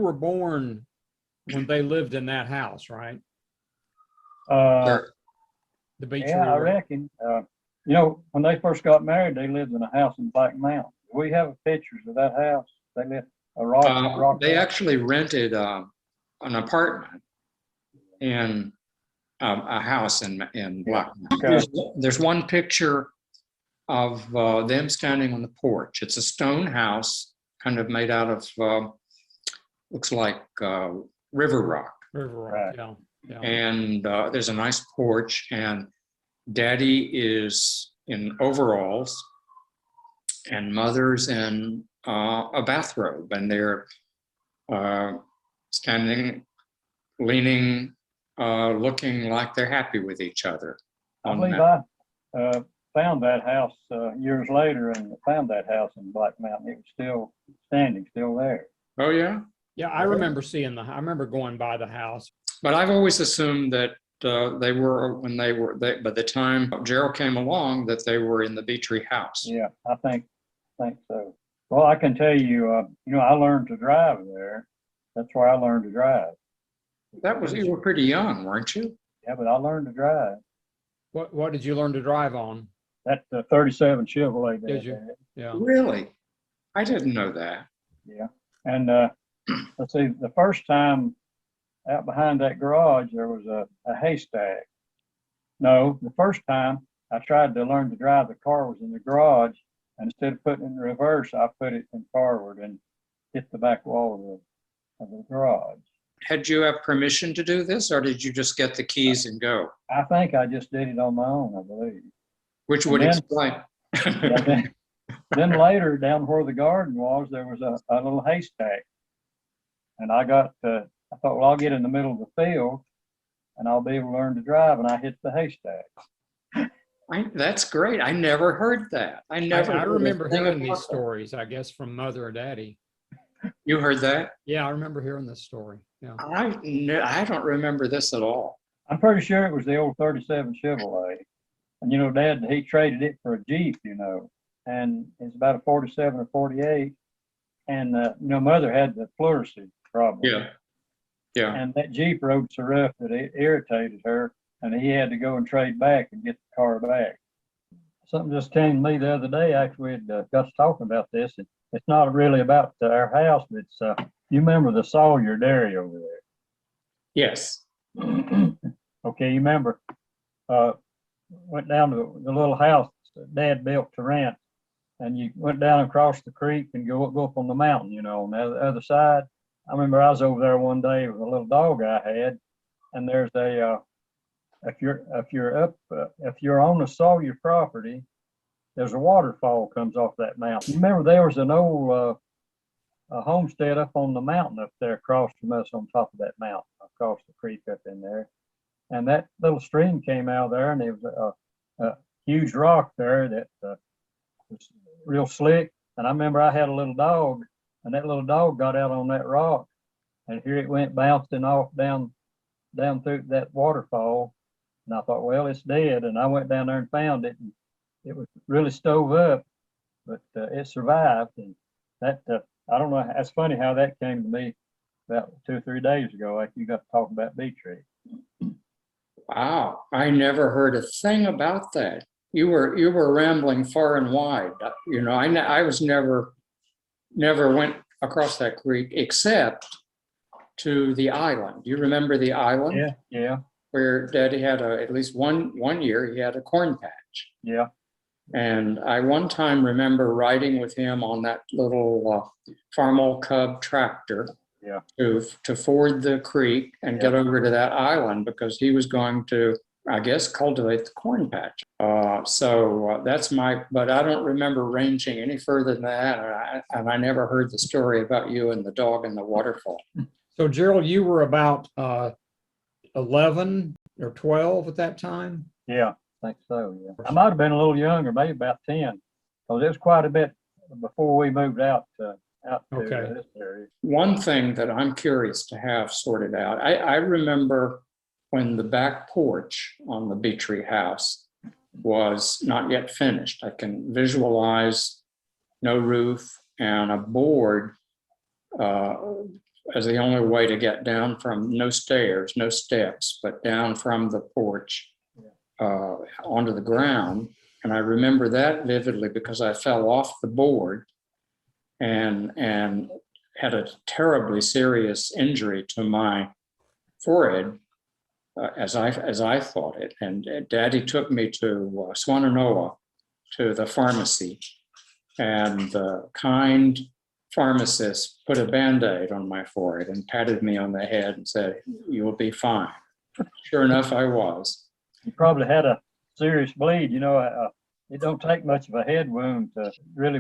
were born when they lived in that house, right? Sure. The Beach Yeah, I reckon. When they first got married, they lived in a house in Black Mountain. We have pictures of that house. They lived rock They house. actually rented an apartment in a house in Black Mountain. Okay. There's one picture of them standing on the porch. It's a stone house, kind of made out of looks like river rock. River Rock, Right. yeah. Yeah. And there's a nice porch, and Daddy is in overalls, and Mother's in a bathrobe, and they're standing, leaning, looking like they're happy with each other. I believe I found that house years later and found that house in Black Mountain. It was still standing, still there. Oh, yeah? Yeah, I remember seeing I remember going by the house. But I've always assumed that they were, by the time Gerald came along, that they were in the Beatree house. Yeah, I think so. Well, I can tell you, I learned to drive there. That's where I learned to drive. You were pretty young, weren't you? Yeah, but I learned to drive. What did you learn to drive on? That 37 Chevrolet. Did you? Yeah. Really? I didn't know that. Yeah. And let's see, the first time out behind that garage, there was a haystack. No, the first time I tried to learn to drive, the car was in the garage, and instead of putting it in reverse, I put it in forward and hit the back wall of the garage. Had you have permission to do this, or did you just get the keys and go? I think I just did it on my own, I believe. Which would explain. Yeah, then later, down where the garden was, there was a little haystack. And I thought, well, I'll get in the middle of the field and I'll be able to learn to drive. And I hit the haystack. That's great. I never heard that. I remember hearing these stories, I guess, from Mother or Daddy. You heard that? Yeah, I remember hearing this story. Yeah. I don't remember this at all. I'm pretty sure it was the old 37 Chevrolet. And, Dad, he traded it for a Jeep, and it's about a 47 or 48. And, Mother had the pleurisy problem. Yeah. Yeah. And that Jeep rode so rough that it irritated her, and he had to go and trade back and get the car back. Something just came to me the other day. Actually, we got to talking about this. It's not really about our house, but it's, you remember the Sawyer Dairy over there? Yes. Okay, you remember, went down to the little house that Dad built to rent, and you went down across the creek and go up on the mountain, on the other side. I remember I was over there one day with a little dog I had, and there's if you're on the Sawyer property, there's a waterfall comes off that mountain. You remember there was an old homestead up on the mountain up there across from us on top of that mountain, across the creek up in there. And that little stream came out there, and there was a huge rock there that was real slick. And I remember I had a little dog, and that little dog got out on that rock, and here it went bouncing off down through that waterfall. And I thought, well, it's dead. And I went down there and found it, and it was really stove up, but it survived. And that, I don't know, that's funny how that came to me about 2 or 3 days ago, like you got to talk about Beatree. Wow, I never heard a thing about that. You were rambling far and wide. I was never went across that creek except to the island. You remember the island? Yeah, yeah. Where Daddy had at least one year he had a corn patch. Yeah. And I one time remember riding with him on that little Farmall Cub tractor. Yeah. To ford the creek and get over to that island because he was going to, I guess, cultivate the corn patch. That's but I don't remember ranging any further than that. And I never heard the story about you and the dog in the waterfall. So Gerald, you were about 11 or 12 at that time? Yeah, I think so, yeah. I might have been a little younger, maybe about 10, because it was quite a bit before we moved out to this area. One thing that I'm curious to have sorted out, I remember when the back porch on the Beatree house was not yet finished. I can visualize no roof and a board as the only way to get down from no stairs, no steps, but down from the porch onto the ground. And I remember that vividly because I fell off the board and had a terribly serious injury to my forehead, as I thought it. And Daddy took me to Swannanoa, to the pharmacy, and the kind pharmacist put a Band-Aid on my forehead and patted me on the head and said, "You will be fine." Sure enough, I was. You probably had a serious bleed. You know, it don't take much of a head wound to really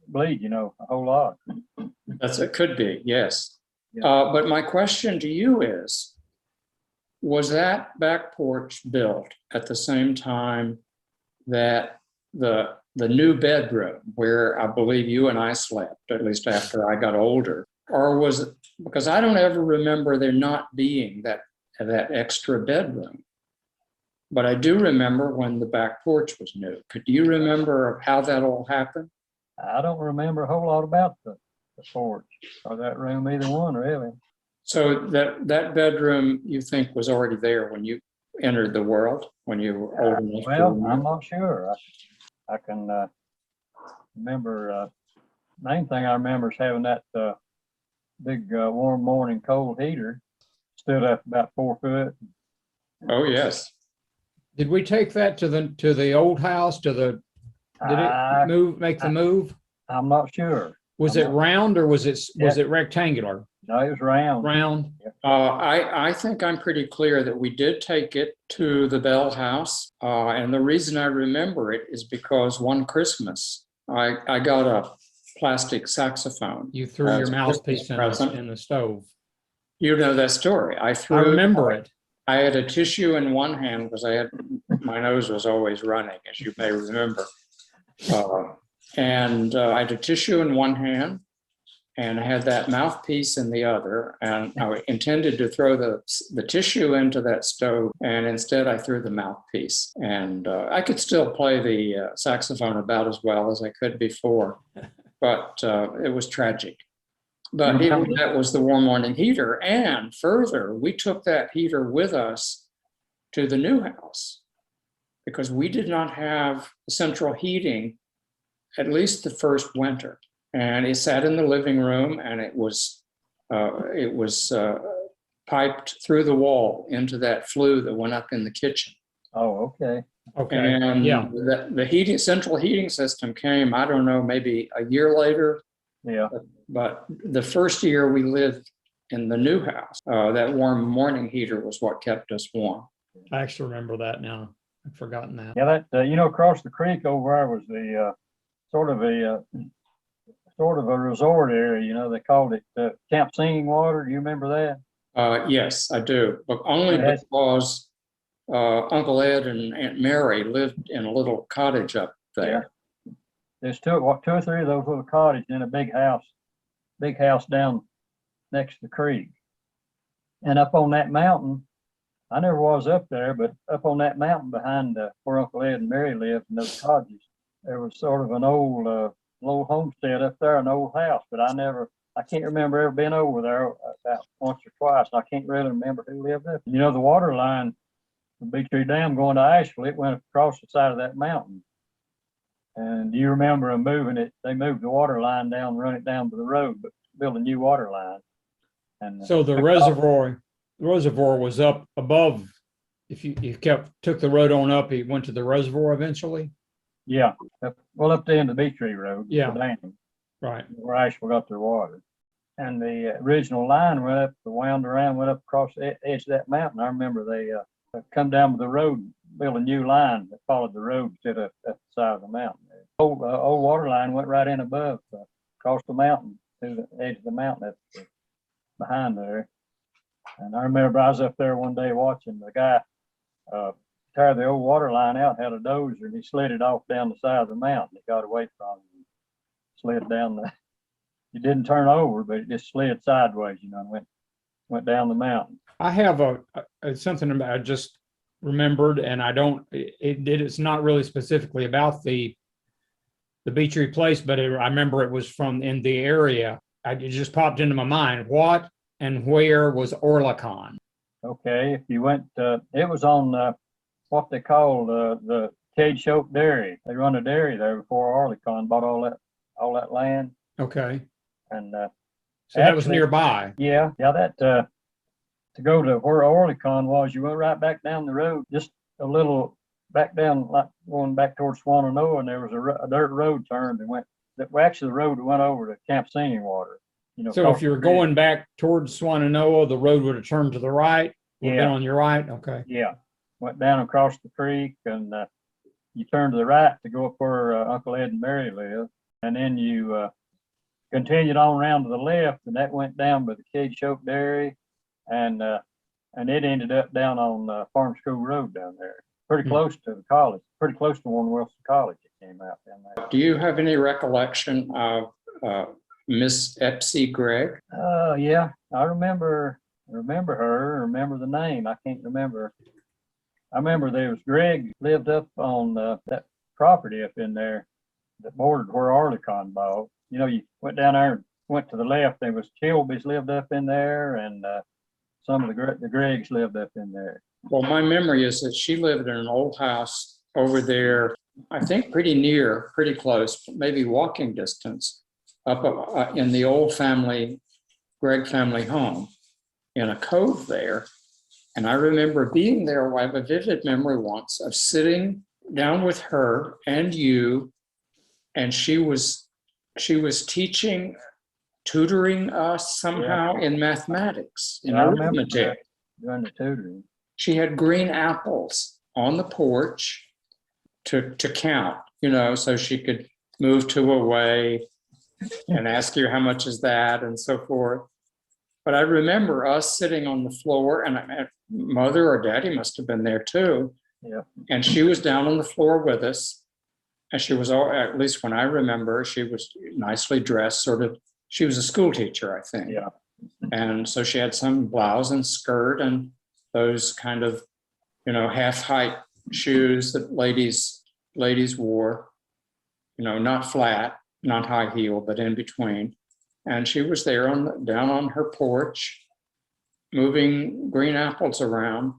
bleed, you know, a whole lot. It could be, yes. Yeah. But my question to you is, was that back porch built at the same time that the new bedroom where I believe you and I slept, at least after I got older? Or was it, because I don't ever remember there not being that extra bedroom. But I do remember when the back porch was new. Could you remember how that all happened? I don't remember a whole lot about the porch or that room, either one, really. So that bedroom you think was already there when you entered the world, when you were old enough to Well, remember? I'm not sure. I can remember, main thing I remember is having that big warm morning cold heater, stood up about 4 foot. Oh, yes. Did we take that to the old house, did it make the move? I'm not sure. Was it round or was it rectangular? No, it was round. Round? I think I'm pretty clear that we did take it to the Bell house. And the reason I remember it is because one Christmas, I got a plastic saxophone. You threw your as a mouthpiece Christmas present. in the stove. You know that story. I I remember it. I had a tissue in one hand because my nose was always running, as you may remember. And I had a tissue in one hand and I had that mouthpiece in the other. And I intended to throw the tissue into that stove. And instead I threw the mouthpiece. And I could still play the saxophone about as well as I could before, but it was tragic. But that was the warm morning heater. And further, we took that heater with us to the new house because we did not have central heating, at least the first winter. And it sat in the living room and it was piped through the wall into that flue that went up in the kitchen. Oh, okay. Okay. And Yeah. the central heating system came, I don't know, maybe a year later. Yeah. But the first year we lived in the new house, that warm morning heater was what kept us warm. I actually remember that now. I've forgotten that. Yeah, that you know, across the creek over there was the sort of a resort area. You know, they called it Camp Singing Water. Do you remember that? Yes, I do, but only because Uncle Ed and Aunt Mary lived in a little cottage up there. Yeah. There's two or three of those little cottages in a big house down next to the creek. And up on that mountain, I never was up there, but up on that mountain behind where Uncle Ed and Mary lived in those cottages, there was sort of an old homestead up there, an old house, but I can't remember ever being over there about once or twice. I can't really remember who lived there. You know, the water line from Big Tree Dam going to Asheville, it went across the side of that mountain. And do you remember them moving it? They moved the water line down, run it down to the road, but built a new water line. And so the reservoir was up above. If you took the road on up, it went to the reservoir eventually. Yeah, up to the end of the Beach Tree Road. Yeah. The dam, Right. where Asheville got their water. And the original line went up, wound around, went up across the edge of that mountain. I remember they come down to the road, built a new line that followed the road instead of at the side of the mountain. Old water line went right in above, across the mountain, to the edge of the mountain that's behind there. And I remember I was up there one day watching the guy tear the old water line out, had a dozer, and he slid it off down the side of the mountain. It got away from him, slid down it didn't turn over, but it just slid sideways, you know, and went down the mountain. I have something I just remembered, and it's not really specifically about the Beach Tree Place, but I remember it was from in the area. It just popped into my mind. What and where was Orlicon? Okay, if you went, it was on what they call the Cage Oak Dairy. They run a dairy there before Arlecon bought all that land. Okay, And so that was actually, nearby. yeah, that to go to where Orlicon was, you went right back down the road, just a little back down, like going back towards Swannanoa, and there was a dirt road turned and went. Well, actually, the road went over to Camp Singing Water. You know, So if you were going back towards Swannanoa, the road would have turned to the right, would have been on your right? Okay. Yeah, went down across the creek, and you turned to the right to go up where Uncle Ed and Mary live, and then you continued on around to the left, and that went down by the Cage Oak Dairy, and it ended up down on Farm School Road down there, pretty close to the college, pretty close to Warren Wilson College. It came out down there. Do you have any recollection of Miss Epsy Gregg? Yeah, I remember her. Remember the name? I can't remember. I remember there was Greg lived up on that property up in there that bordered where Arlecon bought. You know, you went down there and went to the left. There was Kilby's lived up in there, and some of the Greggs lived up in there. Well, my memory is that she lived in an old house over there, I think pretty close, maybe walking distance, up in the old Gregg family home in a cove there. And I remember being there. I have a vivid memory once of sitting down with her and you, and she was tutoring us somehow in mathematics, in arithmetic. Doing the tutoring. She had green apples on the porch to count, you know, so she could move to a way and ask you how much is that and so forth. But I remember us sitting on the floor, and mother or daddy must have been there too. Yeah. And she was down on the floor with us. And she was, at least when I remember, she was nicely dressed, she was a school teacher, I think. Yeah. And so she had some blouse and skirt and those kind of, you know, half height shoes that ladies wore, you know, not flat, not high heel, but in between. And she was there down on her porch, moving green apples around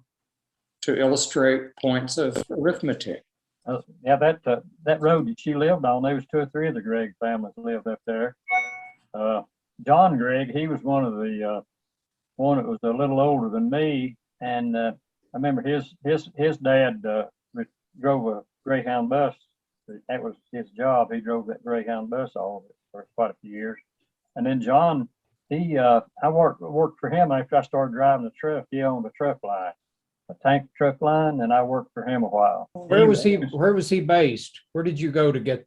to illustrate points of arithmetic. Yeah, that road that she lived on, there was 2 or 3 of the Gregg families lived up there. John Gregg, he was one that was a little older than me, and I remember his dad drove a Greyhound bus. That was his job. He drove that Greyhound bus all of it for quite a few years. And then John, I worked for him after I started driving the truck. He owned a truck line, a tank truck line, and I worked for him a while. Where was he based? Where did you go to get,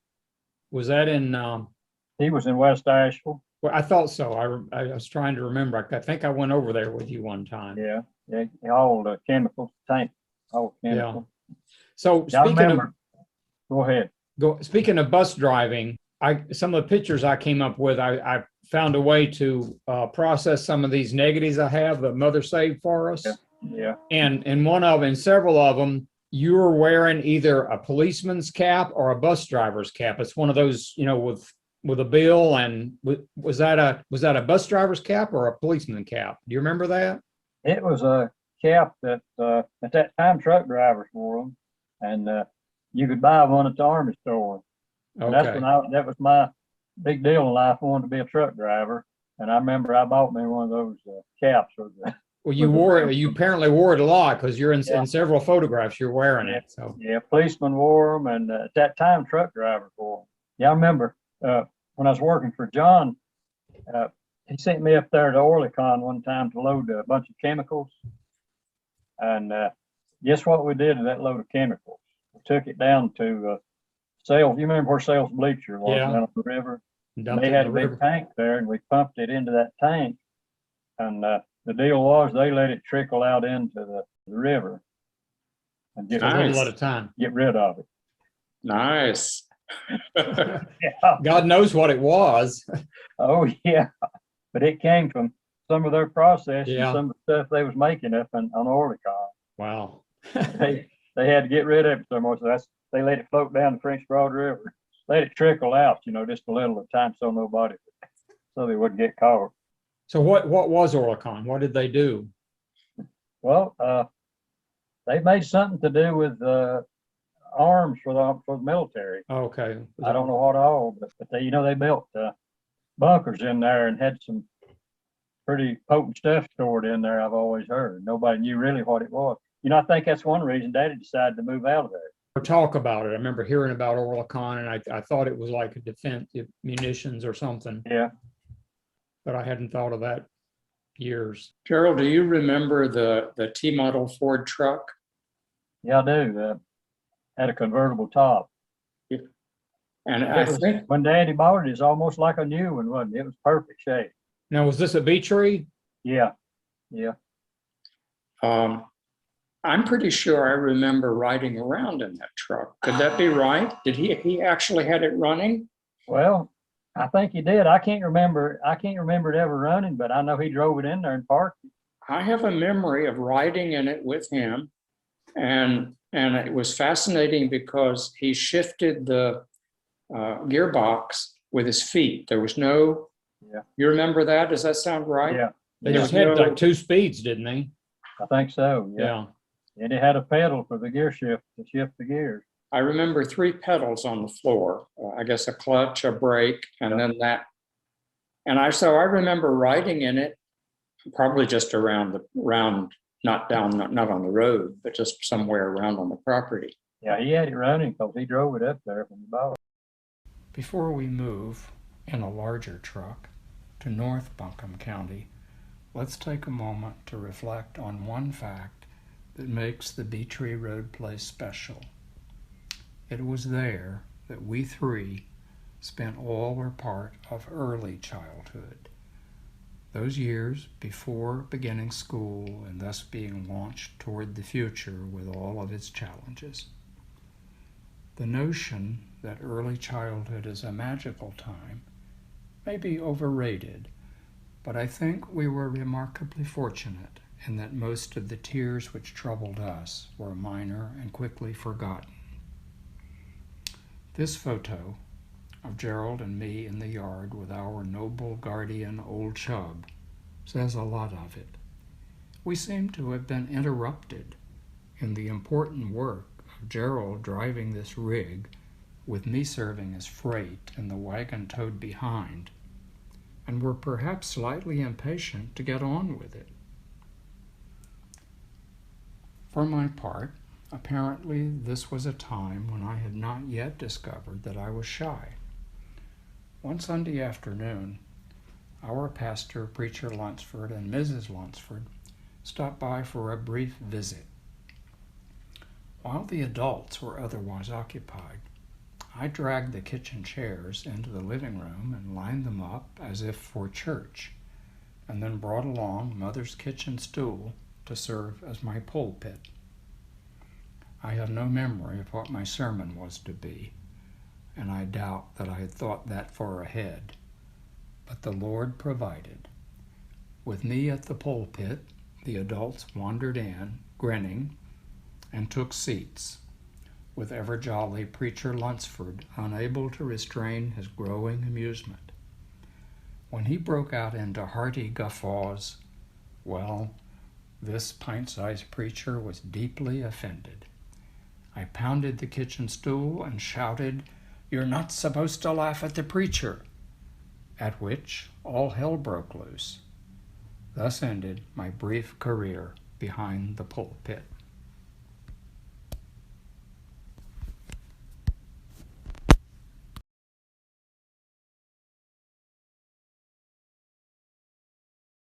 was that in? He was in West Asheville. Well, I thought so. I was trying to remember. I think I went over there with you one time. Yeah, all the chemicals, tank, all chemical. Yeah. So Go ahead. Speaking of bus driving, some of the pictures I came up with, I found a way to process some of these negatives I have that Mother saved for us. Yeah. And in several of them, you were wearing either a policeman's cap or a bus driver's cap. It's one of those, you know, with a bill. And was that a bus driver's cap or a policeman's cap? Do you remember that? It was a cap that at that time truck drivers wore them, and you could buy one at the Army store. Okay. That's when that was my big deal in life. I wanted to be a truck driver, and I remember I bought me one of those caps. Well, you apparently wore it a lot because you're in several photographs. You're wearing it. So yeah, policemen wore them, and at that time truck drivers wore them. Yeah, I remember when I was working for John. He sent me up there to Orlicon one time to load a bunch of chemicals, and guess what we did with that load of chemicals? We took it down to Sales. You remember where Sales Bleacher was down on the river? They had a big tank there, and we pumped it into that tank. And the deal was they let it trickle out into the river and get a little at a time. Get rid of it. Nice. Yeah. God knows what it was. Oh yeah, but it came from some of their process and Yeah. some of the stuff they was making up on Orlicon. Wow. They had to get rid of it so much. They let it float down the French Broad River, let it trickle out, you know, just a little at a time, so they wouldn't get caught. So what was Orlicon? What did they do? Well, they made something to do with arms for the military. Okay. I don't know what all, but they, they built bunkers in there and had some pretty potent stuff stored in there. I've always heard. Nobody knew really what it was. I think that's one reason Daddy decided to move out of there. Talk about it. I remember hearing about Orlicon, and I thought it was like a defense munitions or something, Yeah. but I hadn't thought of that years. Gerald, do you remember the T model Ford truck? Yeah, I do. Had a convertible top. And I think When Daddy bought it, it's almost like a new one, wasn't it? It was perfect shape. Now, was this a Beechtree? Yeah. Yeah. I'm pretty sure I remember riding around in that truck. Could that be right? Did he actually had it running? Well, I think he did. I can't remember it ever running, but I know he drove it in there and parked it. I have a memory of riding in it with him, and it was fascinating because he shifted the gearbox with his feet. There was no. Yeah. You remember that? Does that sound right? Yeah. They There just was had no- like two speeds, didn't they? I think so. Yeah. Yeah. And it had a pedal for the gear shift to shift the gears. I remember 3 pedals on the floor. I guess a clutch, a brake, and then that. And I remember riding in it, probably just around, not on the road, but just somewhere around on the property. Yeah, he had it running because he drove it up there when he bought it. Before we move in a larger truck to North Buncombe County, let's take a moment to reflect on one fact that makes the Beechtree Road place special. It was there that we 3 spent all or part of early childhood, those years before beginning school and thus being launched toward the future with all of its challenges. The notion that early childhood is a magical time may be overrated, but I think we were remarkably fortunate in that most of the tears which troubled us were minor and quickly forgotten. This photo of Gerald and me in the yard with our noble guardian, Old Chub, says a lot of it. We seem to have been interrupted in the important work of Gerald driving this rig with me serving as freight and the wagon towed behind, and were perhaps slightly impatient to get on with it. For my part, apparently this was a time when I had not yet discovered that I was shy. One Sunday afternoon, our pastor, Preacher Lunsford, and Mrs. Lunsford stopped by for a brief visit. While the adults were otherwise occupied, I dragged the kitchen chairs into the living room and lined them up as if for church, and then brought along Mother's kitchen stool to serve as my pulpit. I have no memory of what my sermon was to be, and I doubt that I had thought that far ahead, but the Lord provided. With me at the pulpit, the adults wandered in, grinning, and took seats, with ever-jolly Preacher Lunsford unable to restrain his growing amusement. When he broke out into hearty guffaws, well, this pint-sized preacher was deeply offended. I pounded the kitchen stool and shouted, "You're not supposed to laugh at the preacher," at which all hell broke loose. Thus ended my brief career behind the pulpit.